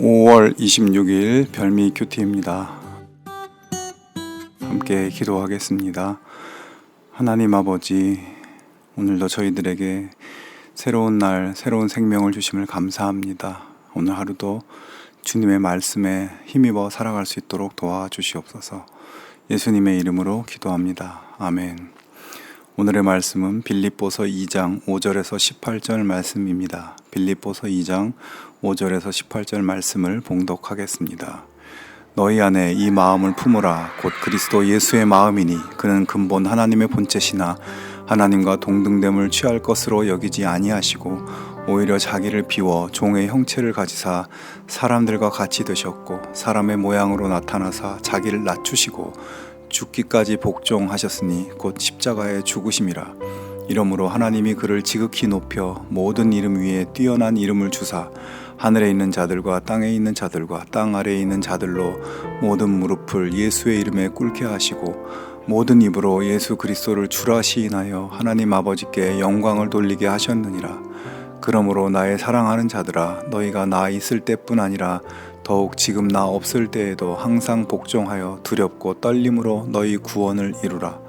5월 26일 별미 큐티입니다. 함께 기도하겠습니다. 하나님 아버지, 오늘도 저희들에게 새로운 날, 새로운 생명을 주심을 감사합니다. 오늘 하루도 주님의 말씀에 힘입어 살아갈 수 있도록 도와주시옵소서. 예수님의 이름으로 기도합니다. 아멘. 오늘의 말씀은 빌립보서 2장 5절에서 18절 말씀입니다. 빌립보서 2장 5절에서 18절 말씀을 봉독하겠습니다. 너희 안에 이 마음을 품으라. 곧 그리스도 예수의 마음이니 그는 근본 하나님의 본체시나 하나님과 동등됨을 취할 것으로 여기지 아니하시고 오히려 자기를 비워 종의 형체를 가지사 사람들과 같이 되셨고 사람의 모양으로 나타나사 자기를 낮추시고 죽기까지 복종하셨으니 곧 십자가의 죽으심이라. 이러므로 하나님이 그를 지극히 높여 모든 이름 위에 뛰어난 이름을 주사 하늘에 있는 자들과 땅에 있는 자들과 땅 아래에 있는 자들로 모든 무릎을 예수의 이름에 꿇게 하시고 모든 입으로 예수 그리스도를 주라 시인하여 하나님 아버지께 영광을 돌리게 하셨느니라. 그러므로 나의 사랑하는 자들아, 너희가 나 있을 때뿐 아니라 더욱 지금 나 없을 때에도 항상 복종하여 두렵고 떨림으로 너희 구원을 이루라.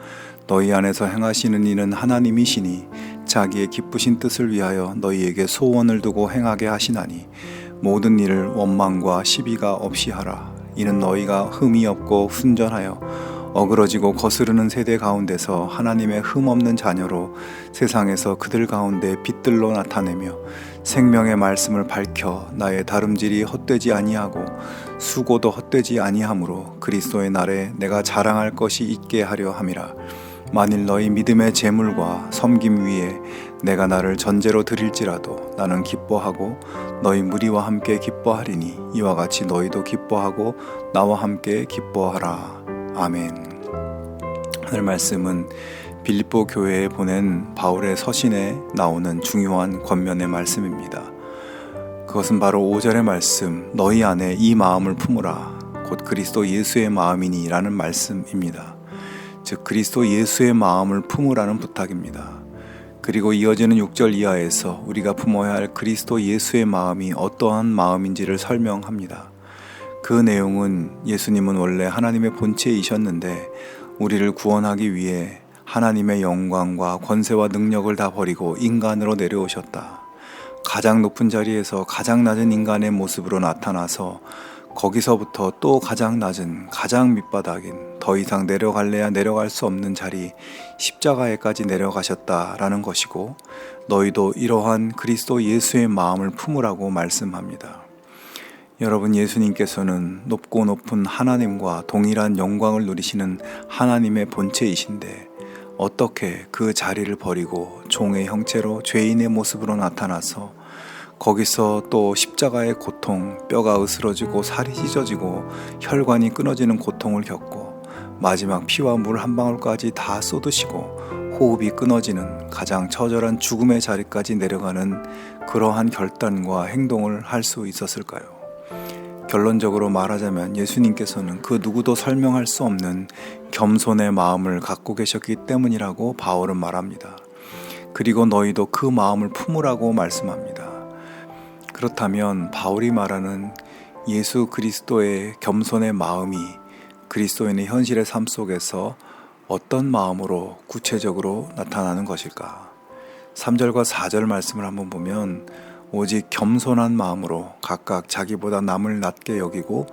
너희 안에서 행하시는 이는 하나님이시니 자기의 기쁘신 뜻을 위하여 너희에게 소원을 두고 행하게 하시나니 모든 일을 원망과 시비가 없이 하라. 이는 너희가 흠이 없고 순전하여 어그러지고 거스르는 세대 가운데서 하나님의 흠 없는 자녀로 세상에서 그들 가운데 빛들로 나타내며 생명의 말씀을 밝혀 나의 다름질이 헛되지 아니하고 수고도 헛되지 아니하므로 그리스도의 날에 내가 자랑할 것이 있게 하려 함이라. 만일 너희 믿음의 재물과 섬김 위에 내가 나를 전제로 드릴지라도 나는 기뻐하고 너희 무리와 함께 기뻐하리니 이와 같이 너희도 기뻐하고 나와 함께 기뻐하라. 아멘. 오늘 말씀은 빌립보 교회에 보낸 바울의 서신에 나오는 중요한 권면의 말씀입니다. 그것은 바로 5절의 말씀, 너희 안에 이 마음을 품으라. 곧 그리스도 예수의 마음이니 라는 말씀입니다. 즉 그리스도 예수의 마음을 품으라는 부탁입니다. 그리고 이어지는 6절 이하에서 우리가 품어야 할 그리스도 예수의 마음이 어떠한 마음인지를 설명합니다. 그 내용은 예수님은 원래 하나님의 본체이셨는데 우리를 구원하기 위해 하나님의 영광과 권세와 능력을 다 버리고 인간으로 내려오셨다. 가장 높은 자리에서 가장 낮은 인간의 모습으로 나타나서 거기서부터 또 가장 낮은 가장 밑바닥인 더 이상 내려갈래야 내려갈 수 없는 자리 십자가에까지 내려가셨다라는 것이고 너희도 이러한 그리스도 예수의 마음을 품으라고 말씀합니다. 여러분, 예수님께서는 높고 높은 하나님과 동일한 영광을 누리시는 하나님의 본체이신데 어떻게 그 자리를 버리고 종의 형체로 죄인의 모습으로 나타나서 거기서 또 십자가의 고통, 뼈가 으스러지고 살이 찢어지고 혈관이 끊어지는 고통을 겪고 마지막 피와 물 한 방울까지 다 쏟으시고 호흡이 끊어지는 가장 처절한 죽음의 자리까지 내려가는 그러한 결단과 행동을 할 수 있었을까요? 결론적으로 말하자면 예수님께서는 그 누구도 설명할 수 없는 겸손의 마음을 갖고 계셨기 때문이라고 바울은 말합니다. 그리고 너희도 그 마음을 품으라고 말씀합니다. 그렇다면 바울이 말하는 예수 그리스도의 겸손의 마음이 그리스도인의 현실의 삶 속에서 어떤 마음으로 구체적으로 나타나는 것일까? 3절과 4절 말씀을 한번 보면 오직 겸손한 마음으로 각각 자기보다 남을 낮게 여기고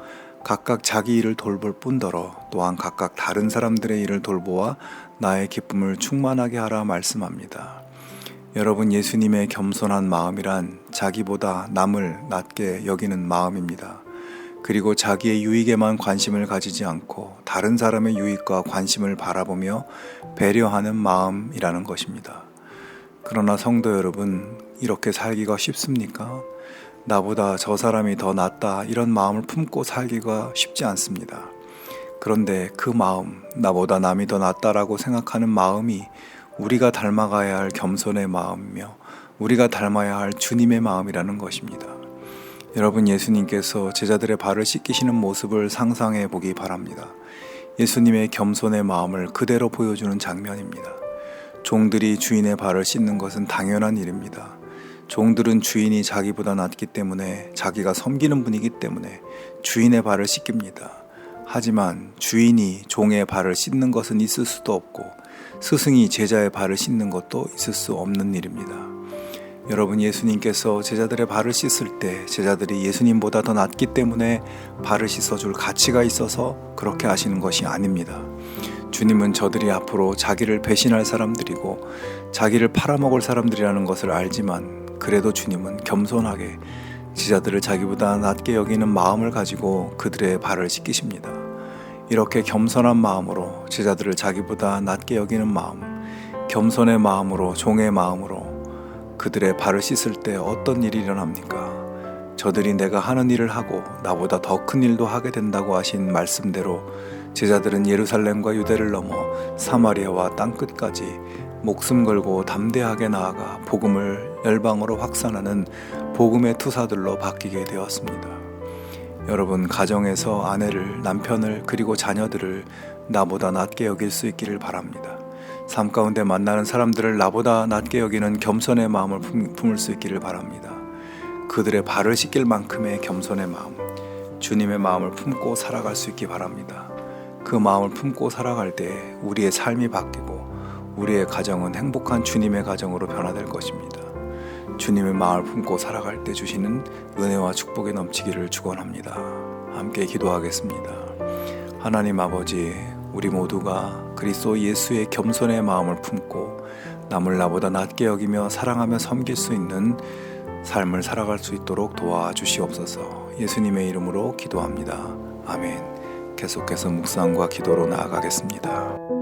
각각 자기 일을 돌볼 뿐더러 또한 각각 다른 사람들의 일을 돌보아 나의 기쁨을 충만하게 하라 말씀합니다. 여러분, 예수님의 겸손한 마음이란 자기보다 남을 낮게 여기는 마음입니다. 그리고 자기의 유익에만 관심을 가지지 않고 다른 사람의 유익과 관심을 바라보며 배려하는 마음이라는 것입니다. 그러나 성도 여러분, 이렇게 살기가 쉽습니까? 나보다 저 사람이 더 낫다 이런 마음을 품고 살기가 쉽지 않습니다. 그런데 그 마음, 나보다 남이 더 낫다라고 생각하는 마음이 우리가 닮아가야 할 겸손의 마음이며 우리가 닮아야 할 주님의 마음이라는 것입니다. 여러분, 예수님께서 제자들의 발을 씻기시는 모습을 상상해 보기 바랍니다. 예수님의 겸손의 마음을 그대로 보여주는 장면입니다. 종들이 주인의 발을 씻는 것은 당연한 일입니다. 종들은 주인이 자기보다 낫기 때문에, 자기가 섬기는 분이기 때문에 주인의 발을 씻깁니다. 하지만 주인이 종의 발을 씻는 것은 있을 수도 없고, 스승이 제자의 발을 씻는 것도 있을 수 없는 일입니다. 여러분, 예수님께서 제자들의 발을 씻을 때 제자들이 예수님보다 더 낫기 때문에 발을 씻어줄 가치가 있어서 그렇게 하시는 것이 아닙니다. 주님은 저들이 앞으로 자기를 배신할 사람들이고 자기를 팔아먹을 사람들이라는 것을 알지만, 그래도 주님은 겸손하게 제자들을 자기보다 낮게 여기는 마음을 가지고 그들의 발을 씻기십니다. 이렇게 겸손한 마음으로 제자들을 자기보다 낮게 여기는 마음, 겸손의 마음으로, 종의 마음으로 그들의 발을 씻을 때 어떤 일이 일어납니까? 저들이 내가 하는 일을 하고 나보다 더 큰 일도 하게 된다고 하신 말씀대로 제자들은 예루살렘과 유대를 넘어 사마리아와 땅끝까지 목숨 걸고 담대하게 나아가 복음을 열방으로 확산하는 복음의 투사들로 바뀌게 되었습니다. 여러분, 가정에서 아내를, 남편을, 그리고 자녀들을 나보다 낮게 여길 수 있기를 바랍니다. 삶 가운데 만나는 사람들을 나보다 낮게 여기는 겸손의 마음을 품을 수 있기를 바랍니다. 그들의 발을 씻길 만큼의 겸손의 마음, 주님의 마음을 품고 살아갈 수 있기 바랍니다. 그 마음을 품고 살아갈 때 우리의 삶이 바뀌고 우리의 가정은 행복한 주님의 가정으로 변화될 것입니다. 주님의 마음을 품고 살아갈 때 주시는 은혜와 축복이 넘치기를 축원합니다. 함께 기도하겠습니다. 하나님 아버지, 우리 모두가 그리스도 예수의 겸손의 마음을 품고 남을 나보다 낮게 여기며 사랑하며 섬길 수 있는 삶을 살아갈 수 있도록 도와주시옵소서. 예수님의 이름으로 기도합니다. 아멘. 계속해서 묵상과 기도로 나아가겠습니다.